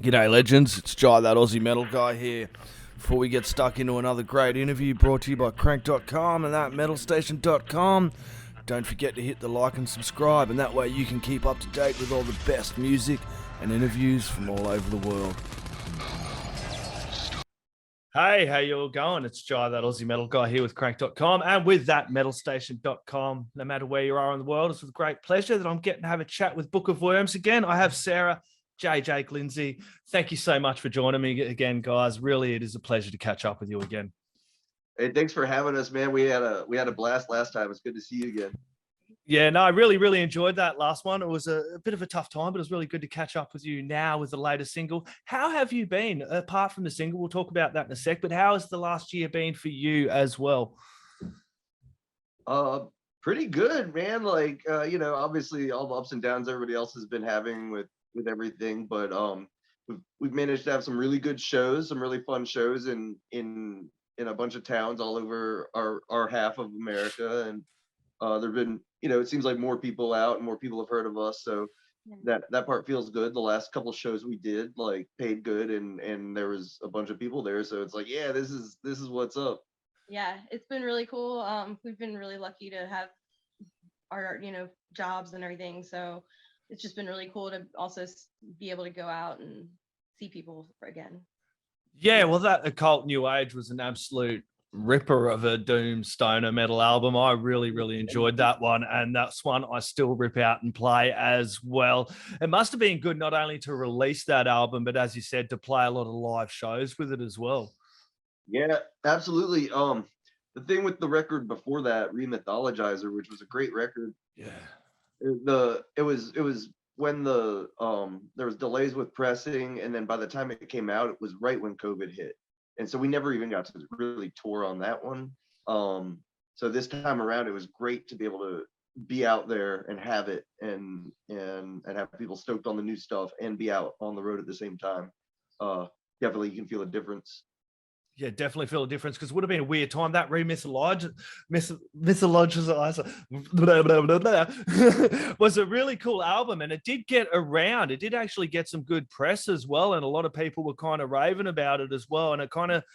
G'day, legends. It's Jai, that Aussie metal guy here. Before we get stuck into another great interview brought to you by Crannk.com and thatmetalstation.com, don't forget to hit the like and subscribe, and that way you can keep up to date with all the best music and interviews from all over the world. Hey, how you all going? It's Jai, that Aussie metal guy here with Crannk.com and with thatmetalstation.com. No matter where you are in the world, it's with great pleasure that I'm getting to have a chat with Book of Wyrms again. I have Sarah, Jake, Lindsey. Thank you so much for joining me again, guys. Really, it is a pleasure to catch up with you again. Hey, thanks for having us, man. We had a blast last time. It's good to see you again. Yeah, no, I really enjoyed that last one. It was a bit of a tough time, but it was really good to catch up with you now with the latest single. How have you been? Apart from the single, we'll talk about that in a sec, but how has the last year been for you as well? Pretty good, man. Like, obviously all the ups and downs everybody else has been having with everything, but we've managed to have some really good shows, some really fun shows in a bunch of towns all over our half of America, and there've been, it seems like more people out and more people have heard of us, so that part feels good. The last couple of shows we did like paid good, and there was a bunch of people there, so it's like, yeah, this is what's up. Yeah, it's been really cool. We've been really lucky to have our jobs and everything, so it's just been really cool to also be able to go out and see people again. Yeah, well, that Occult New Age was an absolute ripper of a doom stoner metal album. I really enjoyed that one, and that's one I still rip out and play as well. It must have been good not only to release that album, but as you said, to play a lot of live shows with it as well. Yeah, absolutely. The thing with the record before that, Remythologizer, which was a great record. Yeah. It was when there was delays with pressing, and then by the time it came out, it was right when COVID hit, and so we never even got to really tour on that one. So this time around, it was great to be able to be out there and have it, and have people stoked on the new stuff and be out on the road at the same time. Definitely, you can feel a difference. Yeah, definitely feel a difference, because it would have been a weird time. That Mythologizer was a really cool album, and it did get around. It did actually get some good press as well, and a lot of people were kind of raving about it as well, and it kind of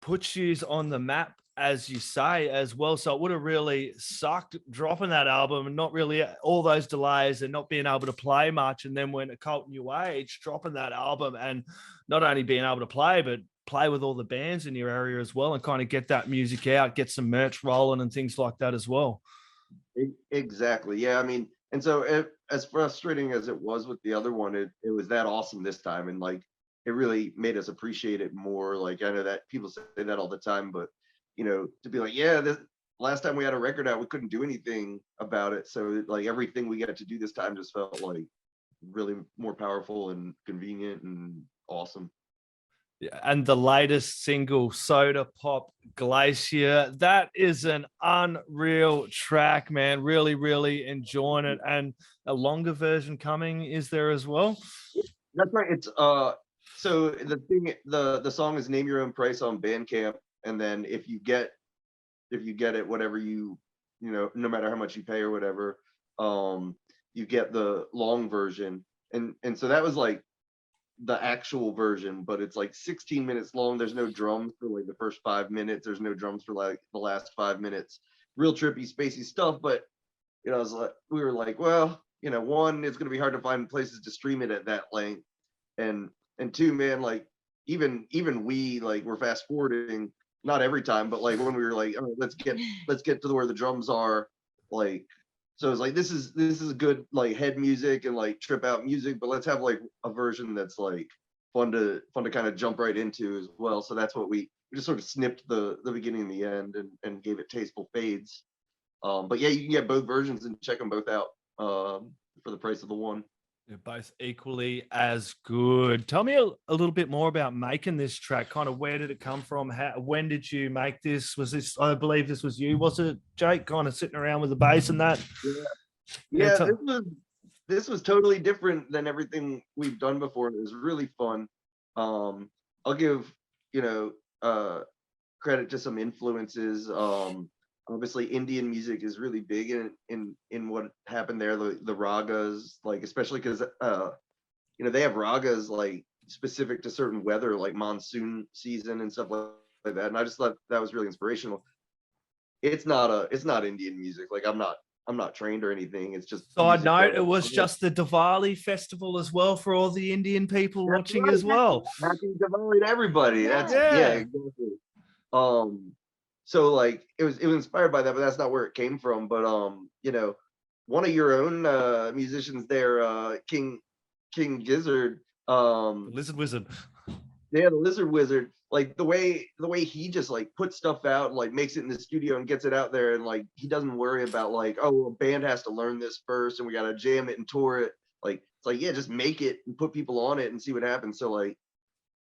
puts you on the map, as you say, as well. So it would have really sucked dropping that album and not really all those delays and not being able to play much. And then when Occult New Age dropping that album and not only being able to play, but play with all the bands in your area as well, and kind of get that music out, get some merch rolling and things like that as well. Exactly. Yeah, I mean, and so as frustrating as it was with the other one, it was that awesome this time, and like it really made us appreciate it more. Like, I know that people say that all the time, but to be like, yeah, this last time we had a record out, we couldn't do anything about it, so like everything we got to do this time just felt like really more powerful and convenient and awesome. Yeah, and the latest single, Sodapop Glacier, that is an unreal track, man. Really enjoying it. And a longer version coming, is there as well? That's right. It's so the song is Name Your Own Price on Bandcamp, and then if you get it, whatever no matter how much you pay or whatever, you get the long version, and so that was like the actual version, but it's like 16 minutes long. There's no drums for like the first 5 minutes. There's no drums for like the last 5 minutes. Real trippy, spacey stuff. But I was like, we were like, well, one, it's gonna be hard to find places to stream it at that length, and two, man, like even we like we're fast forwarding, not every time, but like when we were like, all right, let's get to where the drums are, like. So it's like, this is good like head music and like trip out music, but let's have like a version that's like fun to kind of jump right into as well. So that's what we just sort of snipped the beginning and the end, and gave it tasteful fades. But yeah, you can get both versions and check them both out for the price of the one. They're both equally as good. Tell me a little bit more about making this track. Kind of, where did it come from? When did you make this? Was this, I believe this was you, was it, Jake, kind of sitting around with the bass and that? Yeah, this was totally different than everything we've done before. It was really fun. I'll give credit to some influences. Obviously Indian music is really big in what happened there. The ragas, like, especially because they have ragas like specific to certain weather, like monsoon season and stuff like that. And I just thought that was really inspirational. It's not Indian music. Like I'm not trained or anything. It's just Side music note, that it was just the Diwali festival as well for all the Indian people That's watching right. as well. Happy Diwali to everybody. That's Yeah. Yeah. exactly. So like it was inspired by that, but that's not where it came from. But you know, one of your own musicians there, King Gizzard, The Lizard Wizard. yeah, the Lizard Wizard, like the way he just like puts stuff out, like makes it in the studio and gets it out there, and like he doesn't worry about like, oh, a band has to learn this first and we gotta jam it and tour it. Like it's like, yeah, just make it and put people on it and see what happens. So like,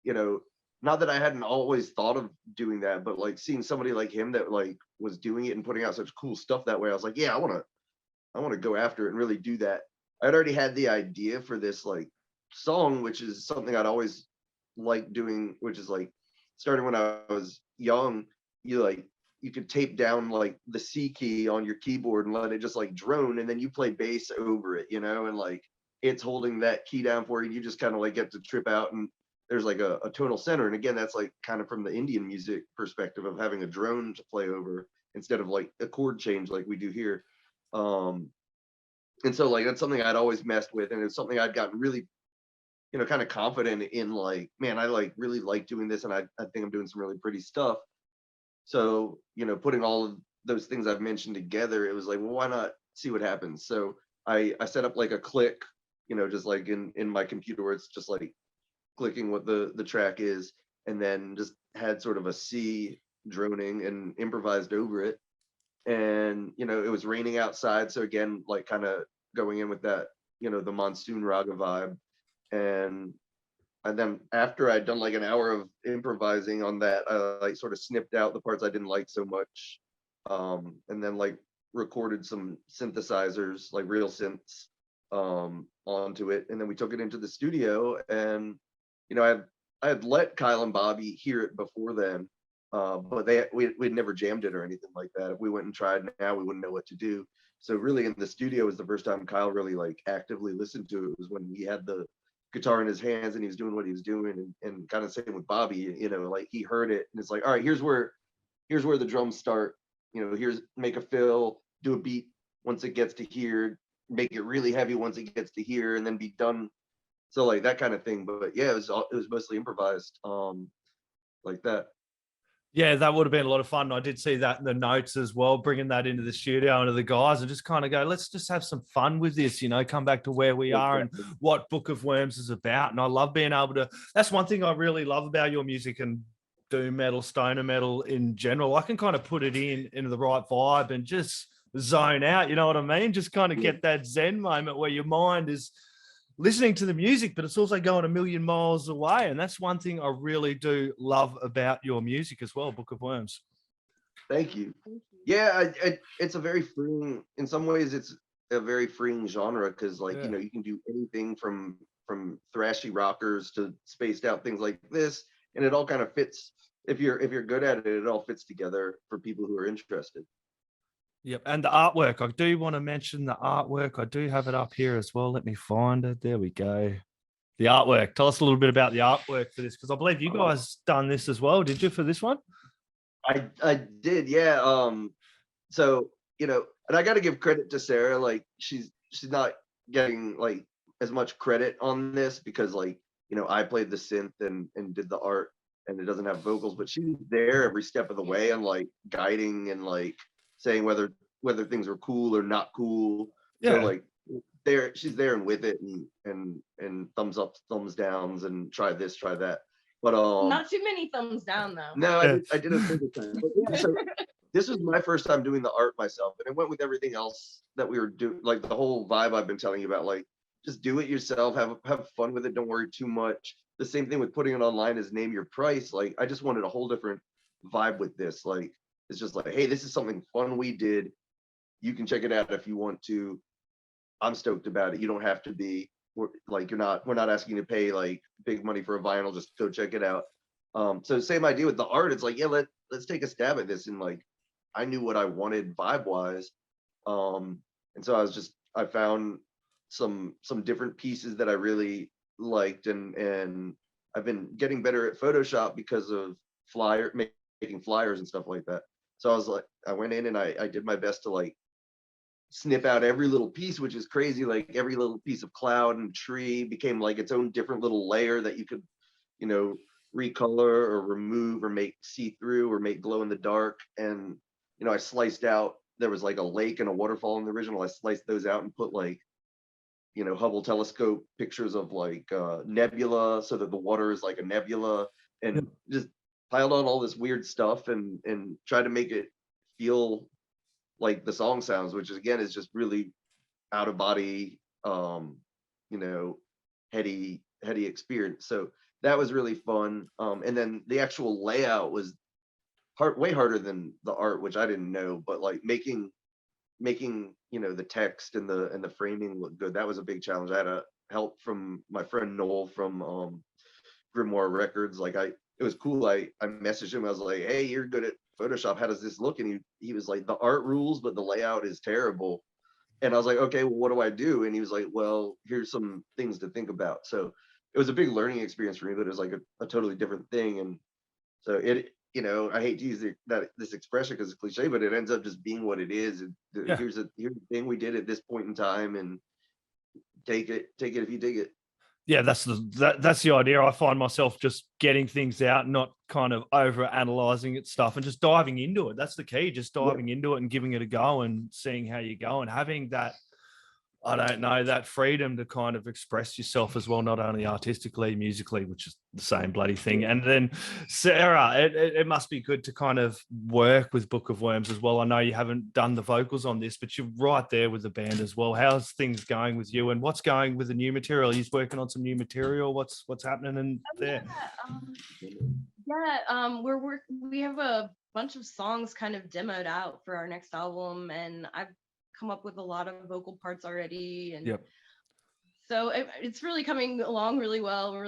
you know, not that I hadn't always thought of doing that, but like seeing somebody like him that like was doing it and putting out such cool stuff that way, I was like, yeah, I wanna go after it and really do that. I'd already had the idea for this like song, which is something I'd always liked doing, which is like starting when I was young, you could tape down like the C key on your keyboard and let it just like drone, and then you play bass over it, you know, and like it's holding that key down for you. You just kind of like get to trip out, and there's like a tonal center. And again, that's like kind of from the Indian music perspective of having a drone to play over instead of like a chord change like we do here. Um, and so like that's something I'd always messed with, and it's something I'd gotten really, you know, kind of confident in. Like, man, I like really like doing this, and I think I'm doing some really pretty stuff. So, you know, putting all of those things I've mentioned together, it was like, well, why not see what happens? So I set up like a click, you know, just like in my computer where it's just like clicking what the track is, and then just had sort of a C droning and improvised over it. And you know, it was raining outside, so again, like kind of going in with that, you know, the monsoon raga vibe. And then after I'd done like an hour of improvising on that, I like sort of snipped out the parts I didn't like so much, and then like recorded some synthesizers, like real synths, onto it, and then we took it into the studio. And you know, I had let Kyle and Bobby hear it before then, but we'd never jammed it or anything like that. If we went and tried now, we wouldn't know what to do. So really, in the studio was the first time Kyle really like actively listened to it. It was when he had the guitar in his hands and he was doing what he was doing, and kind of same with Bobby. You know, like he heard it and it's like, all right, here's where the drums start. You know, here's make a fill, do a beat once it gets to here, make it really heavy once it gets to here, and then be done. So like that kind of thing. But yeah, it was mostly improvised, like that. Yeah, that would have been a lot of fun. I did see that in the notes as well, bringing that into the studio and to the guys and just kind of go, let's just have some fun with this, you know, come back to where we are and what Book of Wyrms is about. And I love being able to, that's one thing I really love about your music and doom metal, stoner metal in general. I can kind of put it into the right vibe and just zone out, you know what I mean? Just kind of get that Zen moment where your mind is listening to the music, but it's also going a million miles away. And that's one thing I really do love about your music as well, Book of Wyrms. Thank you. Yeah, it's a very freeing, in some ways it's a very freeing genre, because like, you know, you can do anything from thrashy rockers to spaced out things like this, and it all kind of fits. If you're good at it, it all fits together for people who are interested. Yep. And the artwork, I do want to mention the artwork. I do have it up here as well. Let me find it. There we go. The artwork. Tell us a little bit about the artwork for this, because I believe you guys done this as well. Did you for this one? I did, yeah. So, you know, and I got to give credit to Sarah. Like she's not getting like as much credit on this, because like, you know, I played the synth and did the art, and it doesn't have vocals, but she's there every step of the way and like guiding and like saying whether things are cool or not cool. Yeah. So like she's there and with it, and thumbs up, thumbs downs, and try this, try that. But not too many thumbs down though. no, I did a single time. But yeah, so this was my first time doing the art myself, and it went with everything else that we were doing, like the whole vibe I've been telling you about. Like, just do it yourself, have fun with it, don't worry too much. The same thing with putting it online is name your price. Like, I just wanted a whole different vibe with this. Like, it's just like, hey, this is something fun we did. You can check it out if you want to. I'm stoked about it. You don't have to be. We're not asking you to pay like big money for a vinyl. Just go check it out. So same idea with the art. It's like, yeah, let's take a stab at this. And like, I knew what I wanted vibe wise. And so I found some different pieces that I really liked, and I've been getting better at Photoshop because of making flyers and stuff like that. So I was like, I went in and I did my best to like snip out every little piece, which is crazy. Like every little piece of cloud and tree became like its own different little layer that you could, you know, recolor or remove or make see through or make glow in the dark. And, you know, I sliced out, there was like a lake and a waterfall in the original. I sliced those out and put like, you know, Hubble telescope pictures of like nebula, so that the water is like a nebula, and just piled on all this weird stuff and try to make it feel like the song sounds, which is, again, is just really out of body, you know, heady experience. So that was really fun. And then the actual layout was way harder than the art, which I didn't know, but like making, you know, the text and the framing look good. That was a big challenge. I had a help from my friend Noel from Grimoire Records. Like it was cool. I messaged him. I was like, hey, you're good at Photoshop. How does this look? And he was like, the art rules, but the layout is terrible. And I was like, okay, well, what do I do? And he was like, well, here's some things to think about. So it was a big learning experience for me, but it was like a totally different thing. And so it, you know, I hate to use this expression because it's cliche, but it ends up just being what it is. Here's the thing we did at this point in time, and take it if you dig it. Yeah, that's the idea. I find myself just getting things out, not kind of over analyzing it stuff, and just diving into it. That's the key, just diving into it and giving it a go and seeing how you go, and having that, I don't know, that freedom to kind of express yourself as well, not only artistically, musically, which is the same bloody thing. And then Sarah, it must be good to kind of work with Book of Wyrms as well. I know you haven't done the vocals on this, but you're right there with the band as well. How's things going with you, and what's going with the new material? He's working on some new material. What's happening in there? We have a bunch of songs kind of demoed out for our next album, and I've come up with a lot of vocal parts already, and so it's really coming along really well. We're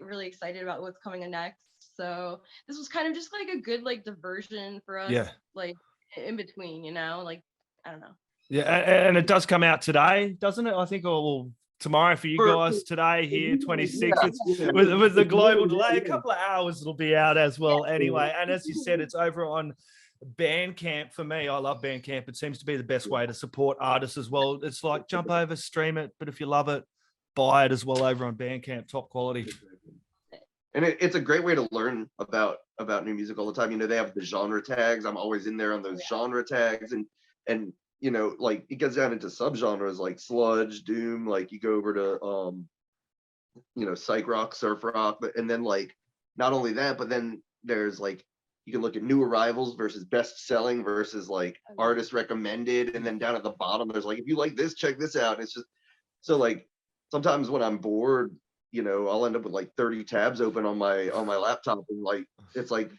really excited about what's coming next. So this was kind of just like a good like diversion for us, like in between, you know, like I don't know. Yeah, and it does come out today, doesn't it? I think, or tomorrow for you guys. Today here, 26. With the global delay, a couple of hours it'll be out as well. Anyway, and as you said, it's over on Bandcamp. For me, I love Bandcamp. It seems to be the best way to support artists as well. It's like jump over, stream it, but if you love it, buy it as well over on Bandcamp. Top quality. And it's a great way to learn about new music all the time. You know, they have the genre tags. I'm always in there on those genre tags, and you know, like it gets down into subgenres like sludge, doom. Like you go over to you know, psych rock, surf rock, and then like not only that, but then there's like, you can look at new arrivals versus best selling versus like artist recommended. And then down at the bottom, there's like, if you like this, check this out. And it's just, so like, sometimes when I'm bored, you know, I'll end up with like 30 tabs open on my laptop. And like, it's like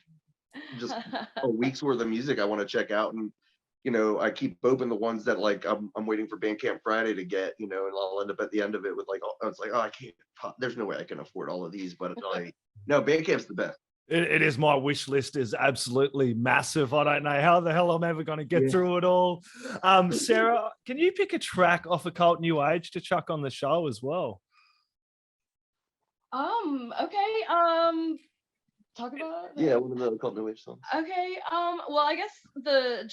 just a week's worth of music I want to check out. And, you know, I keep open the ones that like, I'm waiting for Bandcamp Friday to get, you know, and I'll end up at the end of it with like, it's like, oh, I can't, there's no way I can afford all of these, but like, no, Bandcamp's the best. It is. My wish list is absolutely massive. I don't know how the hell I'm ever going to get through it all. Sarah, can you pick a track off of Cult New Age to chuck on the show as well? Okay. Talk about it? One of the Cult New Age songs. Okay. Well, I guess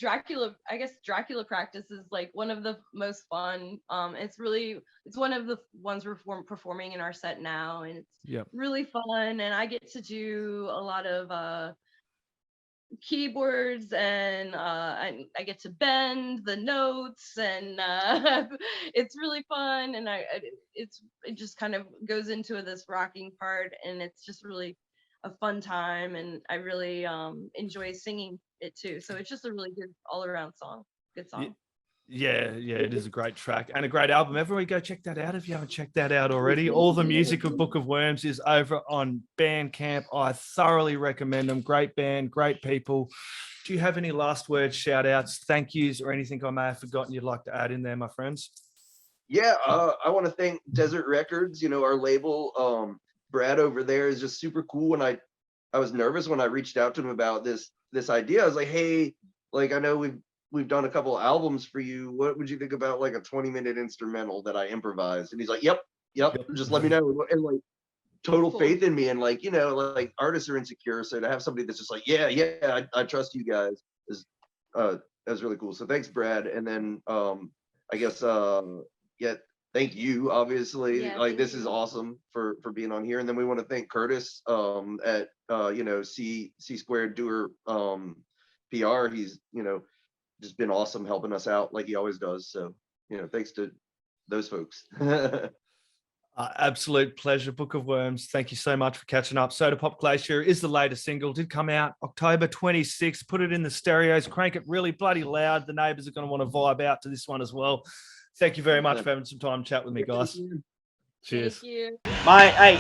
Dracula Practice is like one of the most fun. It's one of the ones we're performing in our set now, and it's really fun. And I get to do a lot of keyboards, and I get to bend the notes, and it's really fun. And it just kind of goes into this rocking part, and it's just really a fun time, and I really enjoy singing it too. So it's just a really good all-around song. Good song. Yeah, it is a great track and a great album. Everybody go check that out if you haven't checked that out already. All the music of Book of Wyrms is over on Bandcamp. I thoroughly recommend them. Great band, great people. Do you have any last words, shout outs, thank yous, or anything I may have forgotten you'd like to add in there, my friends? Yeah, I want to thank Desert Records, you know, our label. Brad over there is just super cool. And I was nervous when I reached out to him about this idea. I was like, hey, like, I know we've done a couple albums for you. What would you think about like a 20-minute instrumental that I improvised? And he's like, yep, just let me know. And like, total Cool. faith in me, and like, you know, like artists are insecure, so to have somebody that's just like, yeah, I trust you guys is that's really cool. So thanks, Brad. And then I guess yeah, thank you, obviously. Yeah, Like thank this is you. awesome for being on here. And then we want to thank Curtis at you know, C Squared Doer PR. He's, you know, just been awesome helping us out like he always does. So, you know, thanks to those folks. Absolute pleasure. Book of Wyrms, thank you so much for catching up. Sodapop Glacier is the latest single, did come out October 26th. Put it in the stereos, crank it really bloody loud. The neighbors are going to want to vibe out to this one as well. Thank you very much for having some time to chat with me, guys. Cheers. Thank you. Mate, hey,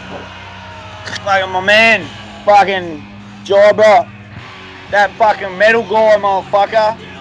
fucking my man, fucking Jobber, that fucking metal guy, motherfucker.